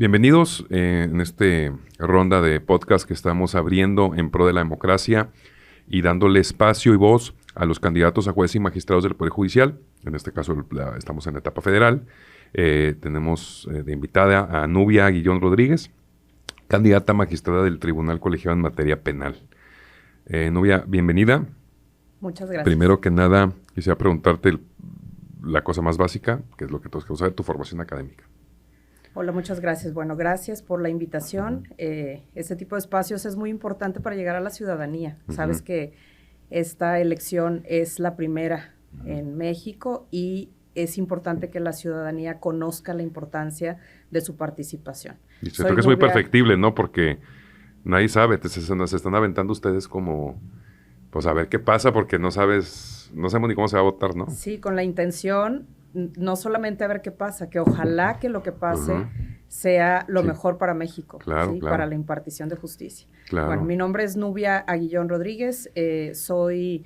Bienvenidos en esta ronda de podcast que estamos abriendo en pro de la democracia y dándole espacio y voz a los candidatos a jueces y magistrados del Poder Judicial. En este caso estamos en la etapa federal. Tenemos de invitada a Nubia Aguillón Rodríguez, candidata a magistrada del Tribunal Colegiado en materia penal. Nubia, bienvenida. Muchas gracias. Primero que nada, quisiera preguntarte la cosa más básica, que es lo que todos queremos saber, tu formación académica. Hola, muchas gracias. Bueno, gracias por la invitación. Este tipo de espacios es muy importante para llegar a la ciudadanía. Sabes que esta elección es la primera en México y es importante que la ciudadanía conozca la importancia de su participación. Y siento que es muy perfectible, ¿no? Porque nadie sabe, se están aventando ustedes como, pues a ver qué pasa, porque no sabemos ni cómo se va a votar, ¿no? Sí, con la intención, no solamente a ver qué pasa, que ojalá que lo que pase sea lo mejor para México, claro. Para la impartición de justicia. Claro. Bueno, mi nombre es Nubia Aguillón Rodríguez, soy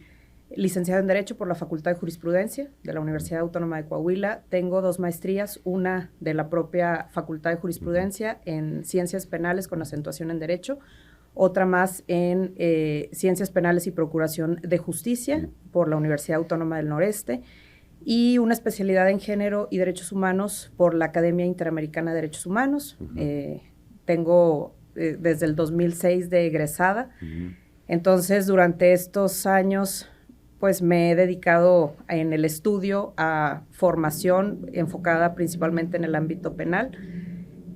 licenciada en Derecho por la Facultad de Jurisprudencia de la Universidad Autónoma de Coahuila. Tengo 2 maestrías, una de la propia Facultad de Jurisprudencia en Ciencias Penales con acentuación en Derecho, otra más en Ciencias Penales y Procuración de Justicia por la Universidad Autónoma del Noreste, y una especialidad en Género y Derechos Humanos por la Academia Interamericana de Derechos Humanos. Tengo desde el 2006 de egresada. Entonces, durante estos años, pues me he dedicado en el estudio a formación enfocada principalmente en el ámbito penal.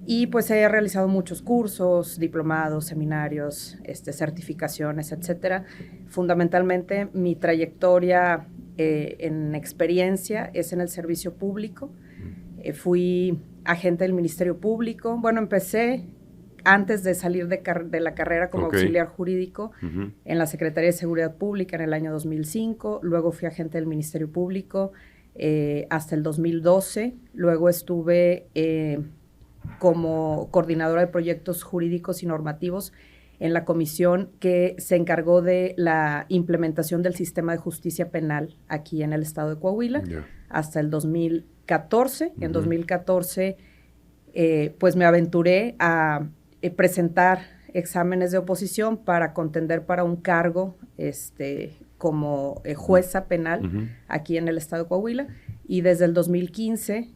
Y pues he realizado muchos cursos, diplomados, seminarios, certificaciones, etcétera. Fundamentalmente, mi trayectoria en experiencia es en el servicio público. Fui agente del Ministerio Público. Bueno, empecé antes de salir de la carrera como auxiliar jurídico en la Secretaría de Seguridad Pública en el año 2005. Luego fui agente del Ministerio Público hasta el 2012. Luego estuve como coordinadora de proyectos jurídicos y normativos en la comisión que se encargó de la implementación del sistema de justicia penal aquí en el estado de Coahuila hasta el 2014. En 2014, pues me aventuré a presentar exámenes de oposición para contender para un cargo como jueza penal aquí en el estado de Coahuila, y desde el 2015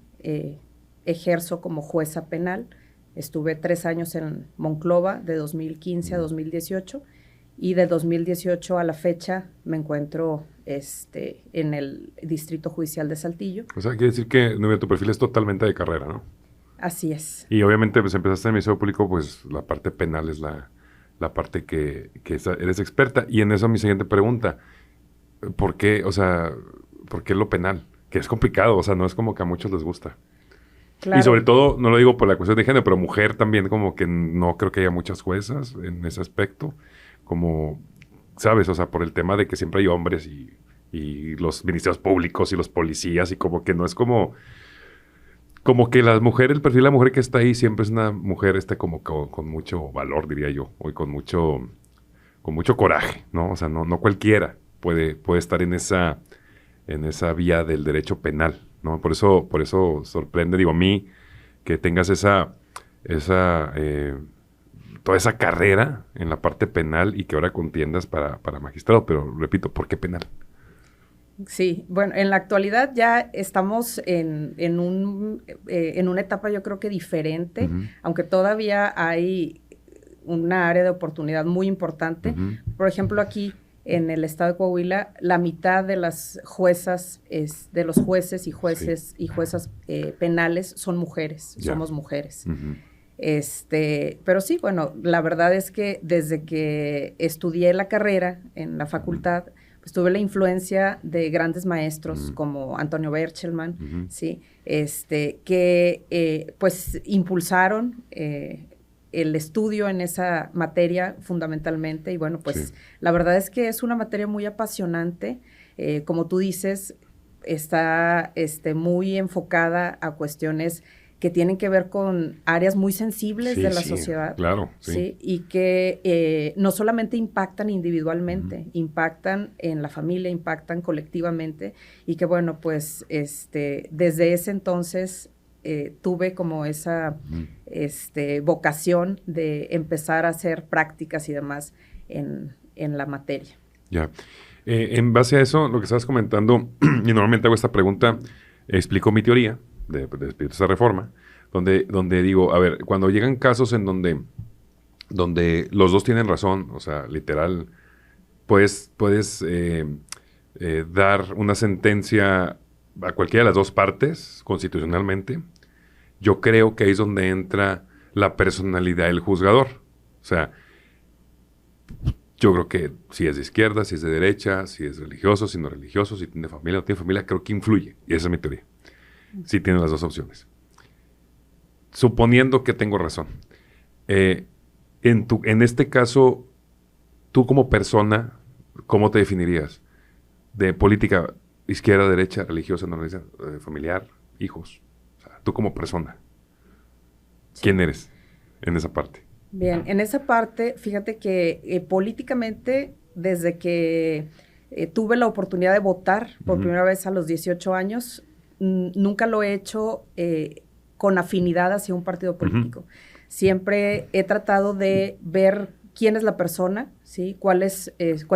ejerzo como jueza penal. Estuve 3 años en Monclova, de 2015 a 2018, y de 2018 a la fecha me encuentro en el Distrito Judicial de Saltillo. O sea, quiere decir que, Nubia, tu perfil es totalmente de carrera, ¿no? Así es. Y obviamente, pues empezaste en el Ministerio Público, pues la parte penal es la parte que eres experta. Y en eso mi siguiente pregunta, ¿por qué lo penal? Que es complicado, o sea, no es como que a muchos les gusta. Claro. Y sobre todo, no lo digo por la cuestión de género, pero mujer también, como que no creo que haya muchas juezas en ese aspecto, como, ¿sabes? O sea, por el tema de que siempre hay hombres y los ministerios públicos y los policías, y como que no es como que las mujeres, el perfil de la mujer que está ahí siempre es una mujer como con mucho valor, diría yo, o con mucho coraje, ¿no? O sea, no cualquiera puede estar en esa vía del derecho penal, ¿no? Por eso sorprende, digo, a mí, que tengas toda esa carrera en la parte penal y que ahora contiendas para magistrado. Pero, repito, ¿por qué penal? Sí, bueno, en la actualidad ya estamos en una etapa, yo creo que diferente, aunque todavía hay una área de oportunidad muy importante. Por ejemplo, aquí en el estado de Coahuila, la mitad de las juezas, de los jueces y juezas penales son mujeres, somos mujeres. Pero sí, bueno, la verdad es que desde que estudié la carrera en la facultad, pues tuve la influencia de grandes maestros como Antonio Berchelman, ¿sí? Que pues impulsaron el estudio en esa materia fundamentalmente, y bueno, pues la verdad es que es una materia muy apasionante. Como tú dices, está muy enfocada a cuestiones que tienen que ver con áreas muy sensibles de la sociedad. Claro, sí. Y que no solamente impactan individualmente, impactan en la familia, impactan colectivamente, y que bueno, pues desde ese entonces tuve como esa vocación de empezar a hacer prácticas y demás en la materia. Ya. En base a eso, lo que estabas comentando, y normalmente hago esta pregunta, explico mi teoría de espíritus de reforma, donde digo, a ver, cuando llegan casos en donde los dos tienen razón, o sea, literal, puedes dar una sentencia a cualquiera de las dos partes, constitucionalmente, yo creo que ahí es donde entra la personalidad del juzgador. O sea, yo creo que si es de izquierda, si es de derecha, si es religioso, si no es religioso, si tiene familia o no tiene familia, creo que influye. Y esa es mi teoría. Sí tiene las dos opciones. Suponiendo que tengo razón. En este caso, tú como persona, ¿cómo te definirías? De política, izquierda, derecha, religiosa, no religiosa, familiar, hijos. O sea, tú como persona. Sí. ¿Quién eres en esa parte? Bien, en esa parte, fíjate que políticamente, desde que tuve la oportunidad de votar por primera vez a los 18 años, nunca lo he hecho con afinidad hacia un partido político. Siempre he tratado de ver quién es la persona, ¿sí? Cuáles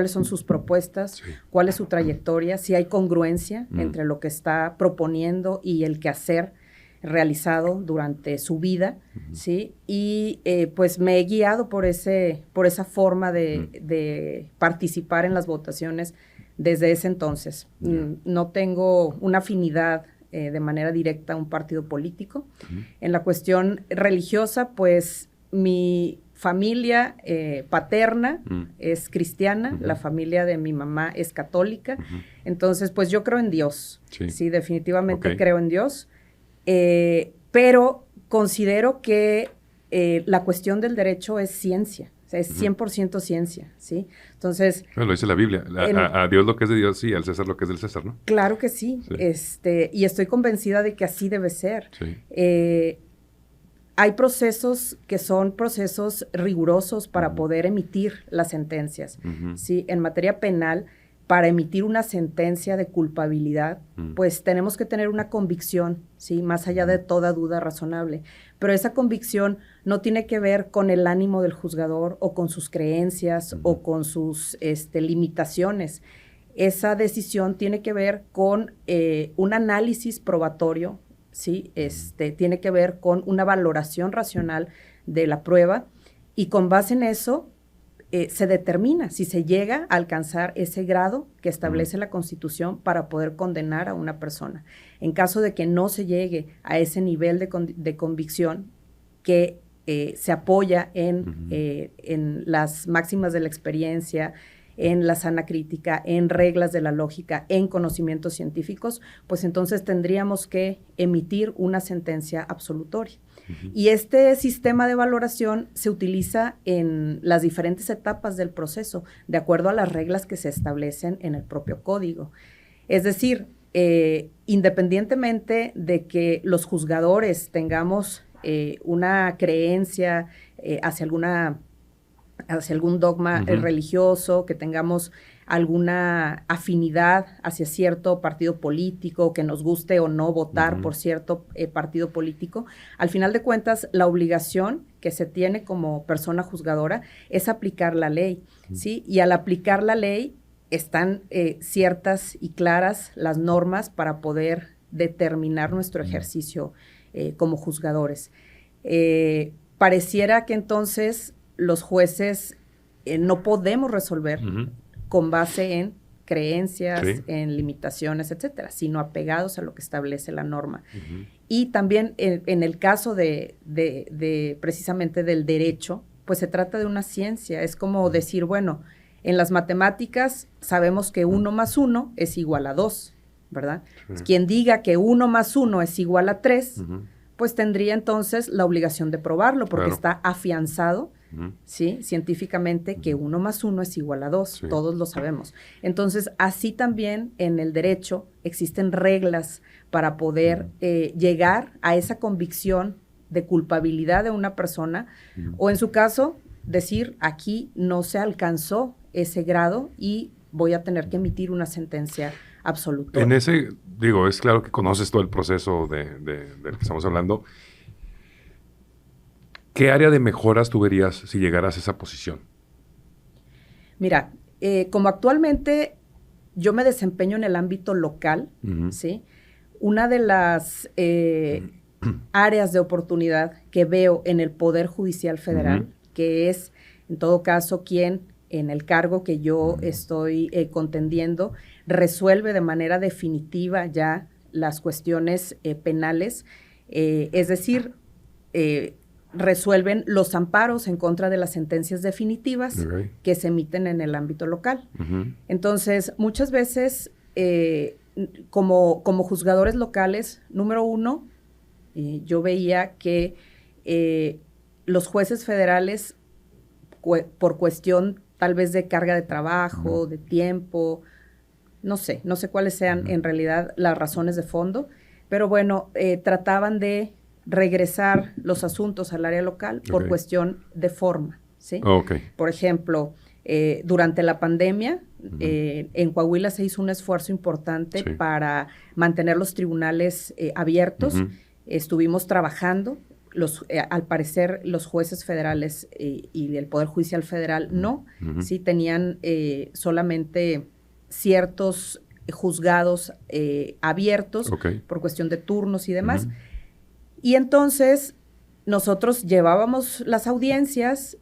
son sus propuestas, sí, cuál es su trayectoria, si hay congruencia entre lo que está proponiendo y el quehacer realizado durante su vida, ¿sí? Y pues me he guiado por esa forma de participar en las votaciones desde ese entonces. No tengo una afinidad de manera directa a un partido político. En la cuestión religiosa, pues mi familia paterna es cristiana, la familia de mi mamá es católica, entonces pues yo creo en Dios, sí definitivamente creo en Dios. Pero considero que la cuestión del derecho es ciencia, o sea, es 100% ciencia, ¿sí? Entonces... Bueno, lo dice la Biblia, a Dios lo que es de Dios y al César lo que es del César, ¿no? Claro que sí, y estoy convencida de que así debe ser. Sí. Hay procesos que son procesos rigurosos para poder emitir las sentencias, ¿sí? En materia penal, para emitir una sentencia de culpabilidad, pues tenemos que tener una convicción, ¿sí? Más allá de toda duda razonable. Pero esa convicción no tiene que ver con el ánimo del juzgador o con sus creencias o con sus limitaciones. Esa decisión tiene que ver con un análisis probatorio, ¿sí? Tiene que ver con una valoración racional de la prueba y con base en eso se determina si se llega a alcanzar ese grado que establece la Constitución para poder condenar a una persona. En caso de que no se llegue a ese nivel de convicción que se apoya en las máximas de la experiencia, en la sana crítica, en reglas de la lógica, en conocimientos científicos, pues entonces tendríamos que emitir una sentencia absolutoria. Y este sistema de valoración se utiliza en las diferentes etapas del proceso, de acuerdo a las reglas que se establecen en el propio código. Es decir, independientemente de que los juzgadores tengamos una creencia hacia algún dogma religioso, que tengamos alguna afinidad hacia cierto partido político, que nos guste o no votar por cierto partido político, al final de cuentas, la obligación que se tiene como persona juzgadora es aplicar la ley, ¿sí? Y al aplicar la ley están ciertas y claras las normas para poder determinar nuestro ejercicio como juzgadores. Pareciera que entonces los jueces no podemos resolver con base en creencias, en limitaciones, etcétera, sino apegados a lo que establece la norma. Y también en el caso de precisamente del derecho, pues se trata de una ciencia. Es como decir, bueno, en las matemáticas sabemos que 1 más 1 es igual a 2, ¿verdad? Quien diga que 1 más 1 es igual a 3, pues tendría entonces la obligación de probarlo, porque está afianzado, ¿sí? Científicamente, que 1 más 1 es igual a 2, todos lo sabemos. Entonces, así también en el derecho existen reglas para poder llegar a esa convicción de culpabilidad de una persona, o en su caso, decir, aquí no se alcanzó ese grado y voy a tener que emitir una sentencia absoluto. En ese, digo, es claro que conoces todo el proceso del que estamos hablando. ¿Qué área de mejoras tú verías si llegaras a esa posición? Mira, como actualmente yo me desempeño en el ámbito local, ¿sí? Una de las áreas de oportunidad que veo en el Poder Judicial Federal, que es, en todo caso, quien en el cargo que yo estoy contendiendo, resuelve de manera definitiva ya las cuestiones penales, es decir, resuelven los amparos en contra de las sentencias definitivas que se emiten en el ámbito local. Entonces, muchas veces, como juzgadores locales, número uno, yo veía que los jueces federales, por cuestión tal vez de carga de trabajo, de tiempo, no sé cuáles sean en realidad las razones de fondo, pero bueno, trataban de regresar los asuntos al área local por cuestión de forma, ¿sí? Por ejemplo, durante la pandemia, en Coahuila se hizo un esfuerzo importante para mantener los tribunales abiertos. Estuvimos trabajando, al parecer los jueces federales y el Poder Judicial Federal no, sí tenían solamente ciertos juzgados abiertos por cuestión de turnos y demás. Y entonces nosotros llevábamos las audiencias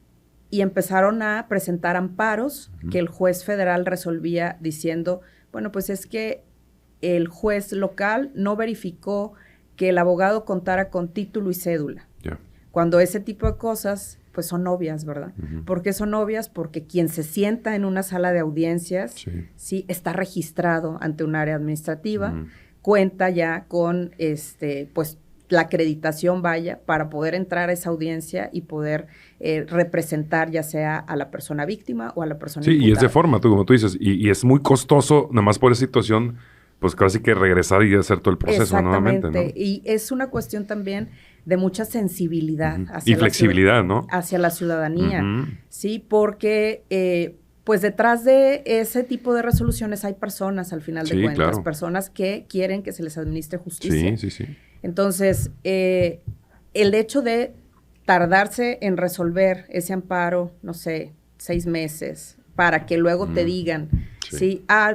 y empezaron a presentar amparos que el juez federal resolvía diciendo, bueno, pues es que el juez local no verificó que el abogado contara con título y cédula. Cuando ese tipo de cosas, pues son obvias, ¿verdad? ¿Por qué son obvias? Porque quien se sienta en una sala de audiencias, sí está registrado ante un área administrativa, cuenta ya con, pues, la acreditación para poder entrar a esa audiencia y poder representar ya sea a la persona víctima o a la persona imputada. Y es de forma, como tú dices, y es muy costoso, nada más por esa situación, pues casi que regresar y hacer todo el proceso nuevamente, ¿no? Y es una cuestión también de mucha sensibilidad. Y flexibilidad, ¿no? Hacia la ciudadanía, sí, porque pues detrás de ese tipo de resoluciones hay personas, al final de cuentas, personas que quieren que se les administre justicia. Sí. Entonces, el hecho de tardarse en resolver ese amparo, no sé, 6 meses, para que luego te digan,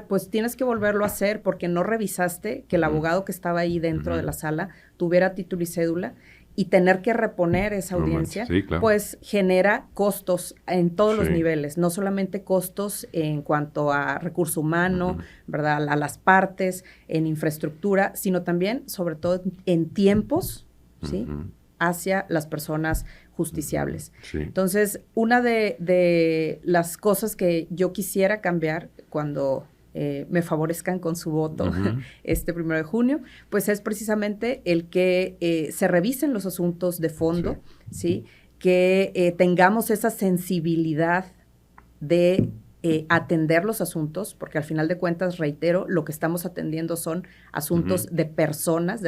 pues tienes que volverlo a hacer porque no revisaste que el abogado que estaba ahí dentro de la sala tuviera título y cédula, y tener que reponer esa audiencia, pues genera costos en todos los niveles, no solamente costos en cuanto a recurso humano, ¿verdad? A las partes, en infraestructura, sino también, sobre todo, en tiempos, ¿sí? Hacia las personas justiciables. Entonces, una de las cosas que yo quisiera cambiar cuando me favorezcan con su voto este 1 de junio, pues es precisamente el que se revisen los asuntos de fondo, ¿sí? Que tengamos esa sensibilidad de atender los asuntos, porque al final de cuentas, reitero, lo que estamos atendiendo son asuntos de personas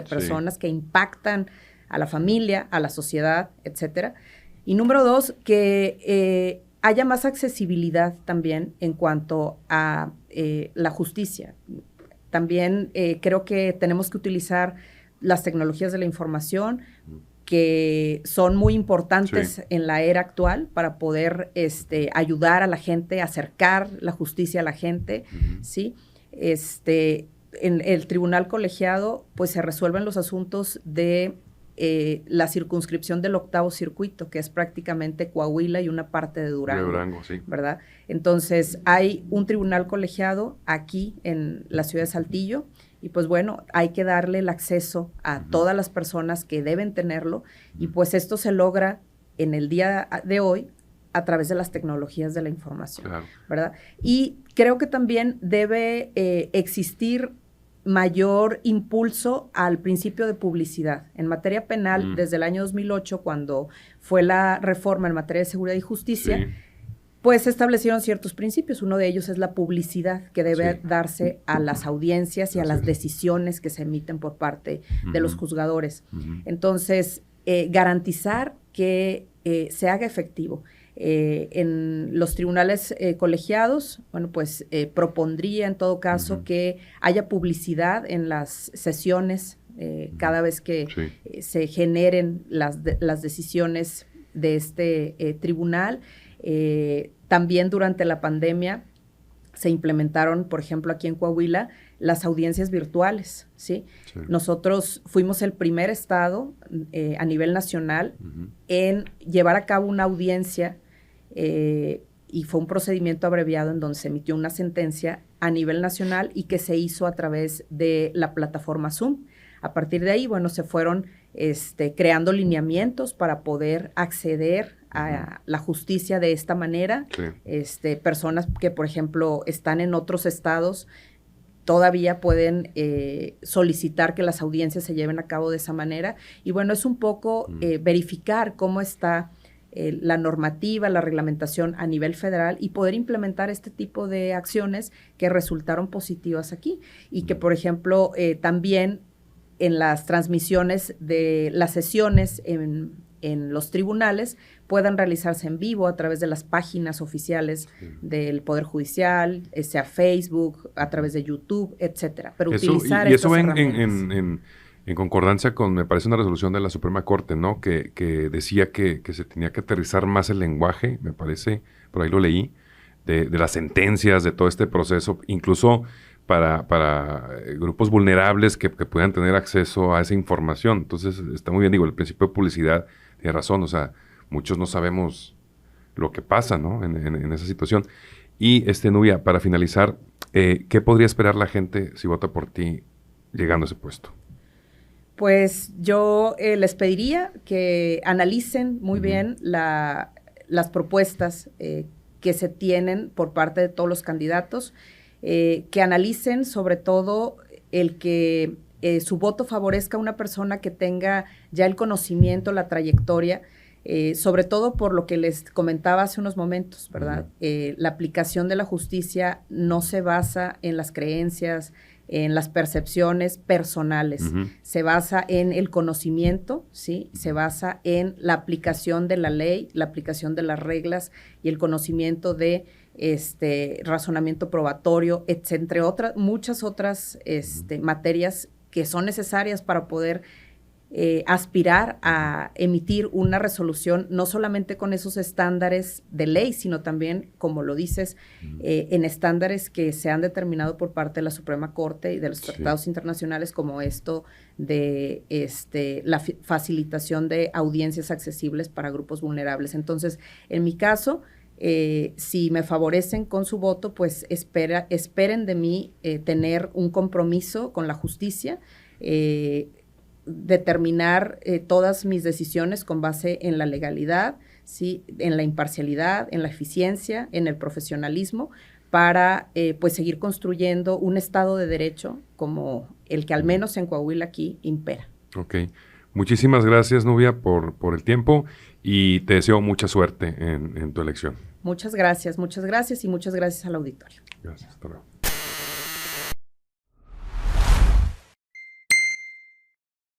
que impactan a la familia, a la sociedad, etcétera. Y número 2, que haya más accesibilidad también en cuanto a la justicia. También creo que tenemos que utilizar las tecnologías de la información, que son muy importantes en la era actual para poder ayudar a la gente, acercar la justicia a la gente, ¿sí? En el tribunal colegiado, pues se resuelven los asuntos de la circunscripción del 8º circuito, que es prácticamente Coahuila y una parte de Durango, ¿verdad? Entonces, hay un tribunal colegiado aquí en la ciudad de Saltillo, y pues bueno, hay que darle el acceso a todas las personas que deben tenerlo, y pues esto se logra en el día de hoy a través de las tecnologías de la información, ¿verdad? Y creo que también debe existir mayor impulso al principio de publicidad. En materia penal, desde el año 2008, cuando fue la reforma en materia de seguridad y justicia, pues se establecieron ciertos principios. Uno de ellos es la publicidad que debe darse a las audiencias y a las decisiones que se emiten por parte de los juzgadores. Entonces, garantizar que se haga efectivo. En los tribunales colegiados, bueno, pues propondría en todo caso que haya publicidad en las sesiones cada vez que se generen las decisiones de este tribunal. También durante la pandemia se implementaron, por ejemplo, aquí en Coahuila, las audiencias virtuales, ¿sí? Nosotros fuimos el primer estado a nivel nacional en llevar a cabo una audiencia y fue un procedimiento abreviado en donde se emitió una sentencia a nivel nacional y que se hizo a través de la plataforma Zoom. A partir de ahí, bueno, se fueron creando lineamientos para poder acceder a la justicia de esta manera. Personas que, por ejemplo, están en otros estados todavía pueden solicitar que las audiencias se lleven a cabo de esa manera. Y bueno, es un poco verificar cómo está la normativa, la reglamentación a nivel federal y poder implementar este tipo de acciones que resultaron positivas aquí. Y que, por ejemplo, también en las transmisiones de las sesiones en los tribunales puedan realizarse en vivo a través de las páginas oficiales del Poder Judicial, sea Facebook, a través de YouTube, etcétera. Pero utilizar estas herramientas. En concordancia con, me parece, una resolución de la Suprema Corte, ¿no? Que decía que se tenía que aterrizar más el lenguaje, me parece, por ahí lo leí, de las sentencias, de todo este proceso, incluso para grupos vulnerables que puedan tener acceso a esa información. Entonces, está muy bien, digo, el principio de publicidad tiene razón, o sea, muchos no sabemos lo que pasa, ¿no? En esa situación. Y, Nubia, para finalizar, ¿qué podría esperar la gente si vota por ti llegando a ese puesto? Pues yo les pediría que analicen muy bien las propuestas que se tienen por parte de todos los candidatos, que analicen sobre todo el que su voto favorezca a una persona que tenga ya el conocimiento, la trayectoria, sobre todo por lo que les comentaba hace unos momentos, ¿verdad? La aplicación de la justicia no se basa en las creencias, en las percepciones personales, se basa en el conocimiento, ¿sí? Se basa en la aplicación de la ley, la aplicación de las reglas y el conocimiento de razonamiento probatorio, entre otras, muchas otras materias que son necesarias para poder aspirar a emitir una resolución, no solamente con esos estándares de ley, sino también, como lo dices, en estándares que se han determinado por parte de la Suprema Corte y de los tratados internacionales, como esto de la facilitación de audiencias accesibles para grupos vulnerables. Entonces, en mi caso, si me favorecen con su voto, pues esperen de mí tener un compromiso con la justicia, determinar todas mis decisiones con base en la legalidad, ¿sí? En la imparcialidad, en la eficiencia, en el profesionalismo, para pues seguir construyendo un Estado de Derecho como el que al menos en Coahuila aquí impera. Ok. Muchísimas gracias, Nubia, por el tiempo y te deseo mucha suerte en tu elección. Muchas gracias y muchas gracias al auditorio. Gracias, hasta luego.